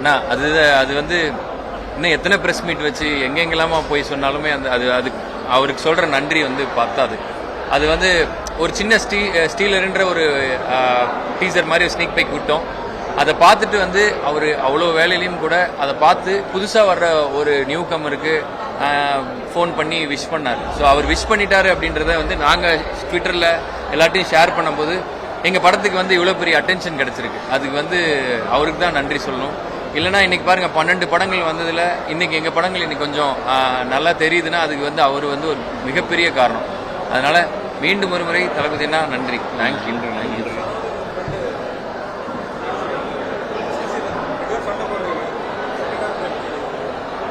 அண்ணா அது வந்து இன்னும் எத்தனை ப்ரெஸ் மீட் வச்சு எங்கெங்கெல்லாமா போய் சொன்னாலுமே அது அவருக்கு சொல்கிற நன்றி வந்து பத்தாது. அது வந்து ஒரு சின்ன ஸ்டீலருன்ற ஒரு டீசர் மாதிரி ஒரு ஸ்னீக் பைக் விட்டோம். அதை பார்த்துட்டு வந்து அவர் அவ்வளோ வேலையிலையும் கூட அதை பார்த்து புதுசாக வர்ற ஒரு நியூ கம்மருக்கு ஃபோன் பண்ணி விஷ் பண்ணார். ஸோ அவர் விஷ் பண்ணிட்டாரு அப்படின்றத வந்து நாங்கள் ட்விட்டரில் எல்லாத்தையும் ஷேர் பண்ணும்போது எங்கள் படத்துக்கு வந்து இவ்வளோ பெரிய அட்டென்ஷன் கிடச்சிருக்கு. அதுக்கு வந்து அவருக்கு தான் நன்றி சொல்லணும். இல்லைனா இன்றைக்கி பாருங்கள் 12 படங்கள் வந்ததில் இன்றைக்கி எங்கள் படங்கள் இன்றைக்கி கொஞ்சம் நல்லா தெரியுதுன்னா அதுக்கு வந்து அவர் வந்து ஒரு மிகப்பெரிய காரணம். அதனால் மீண்டும் ஒரு முறை தளபதினா நன்றி. தேங்க்யூ.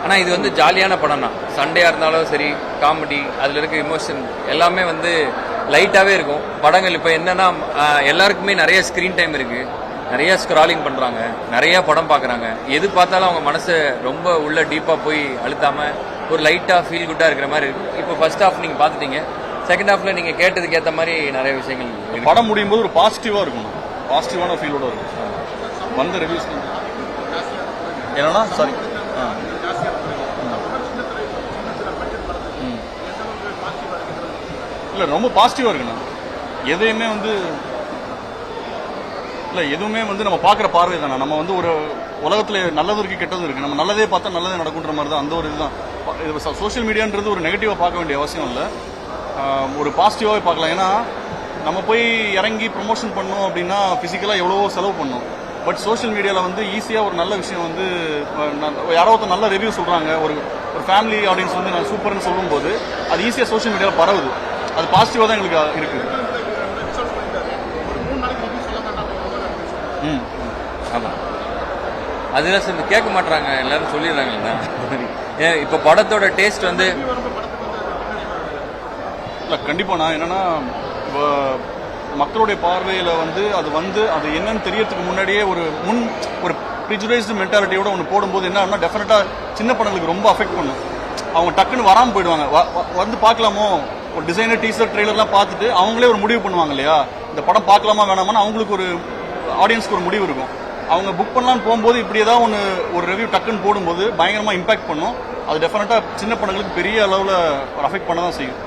ஆனால் இது வந்து ஜாலியான படம் தான். சண்டேயாக இருந்தாலும் சரி, காமெடி, அதில் இருக்க இமோஷன் எல்லாமே வந்து லைட்டாகவே இருக்கும். படங்கள் இப்போ என்னென்னா எல்லாருக்குமே நிறைய ஸ்க்ரீன் டைம் இருக்குது, நிறைய ஸ்க்ராலிங் பண்ணுறாங்க, நிறையா படம் பார்க்குறாங்க. எது பார்த்தாலும் அவங்க மனசை ரொம்ப உள்ள டீப்பாக போய் அழுத்தாமல் ஒரு லைட்டாக ஃபீல் குட்டாக இருக்கிற மாதிரி இருக்குது. இப்போ ஃபர்ஸ்ட் ஹாஃப் நீங்கள் பார்த்துட்டீங்க, செகண்ட் ஹாஃபில் நீங்கள் கேட்டதுக்கு ஏற்ற மாதிரி நிறைய விஷயங்கள் படம் முடியும் போது ஒரு பாசிட்டிவாக இருக்கணும், பாசிட்டிவான ஃபீலோட இருக்கும். வந்த ரிவ்யூஸ் என்னன்னா சாரி இல்லை ரொம்ப பாசிட்டிவாக இருக்குண்ணா. எதையுமே வந்து இல்லை எதுவுமே வந்து நம்ம பார்க்குற பார்வை தானே. நம்ம வந்து ஒரு உலகத்தில் நல்லதும் இருக்குது கெட்டதும் இருக்குது. நம்ம நல்லதே பார்த்தா நல்லதே நடக்குன்ற மாதிரி தான் அந்த ஒரு இதுதான். இது சோஷியல் மீடியான்றது ஒரு நெகட்டிவாக பார்க்க வேண்டிய அவசியம் இல்லை, ஒரு பாசிட்டிவாகவே பார்க்கலாம். ஏன்னா நம்ம போய் இறங்கி ப்ரொமோஷன் பண்ணோம் அப்படின்னா ஃபிசிக்கலாக எவ்வளவோ செலவு பண்ணோம். பட் சோஷியல் மீடியாவில் வந்து ஈஸியாக ஒரு நல்ல விஷயம் வந்து யாரோ ஒருத்தர் நல்ல ரிவ்யூ சொல்கிறாங்க, ஒரு ஃபேமிலி ஆடியன்ஸ் வந்து நான் சூப்பர்னு சொல்லும்போது அது ஈஸியாக சோஷியல் மீடியாவில் பரவுது. அது பாசிட்டிவாக தான் எங்களுக்கு இருக்குது. ஆமாம், அதெல்லாம் சொல்லி கேட்க மாட்டாங்க, எல்லாரும் சொல்லிடுறாங்கண்ணா. ஏன் இப்போ படத்தோட டேஸ்ட் வந்து இல்லை கண்டிப்பாண்ணா. என்னென்னா இப்போ மக்களுடைய பார்வையில் வந்து அது என்னன்னு தெரியறதுக்கு முன்னாடியே ஒரு ப்ரிஜுடைஸ்டு மென்டாலிட்டியோட ஒன்று போடும்போது என்ன ஆகும்னா டெஃபினட்டாக சின்ன படங்களுக்கு ரொம்ப அஃபெக்ட் பண்ணும். அவங்க டக்குன்னு வராமல் போயிடுவாங்க. வந்து பார்க்கலாமோ, ஒரு டிசைனர் டீசர் ட்ரெய்லர்லாம் பார்த்துட்டு அவங்களே ஒரு முடிவு பண்ணுவாங்க இல்லையா, இந்த படம் பார்க்கலாமா வேணாமான்னு அவங்களுக்கு ஒரு ஆடியன்ஸ்க்கு ஒரு முடிவு இருக்கும். அவங்க புக் பண்ணலான்னு போகும்போது இப்படி ஏதாவது ஒரு ரிவ்யூ டக்குன்னு போடும்போது பயங்கரமாக இம்பாக்ட் பண்ணும். அது டெஃபினட்டாக சின்ன படங்களுக்கு பெரிய அளவில் அஃபெக்ட் பண்ண தான் செய்யும்.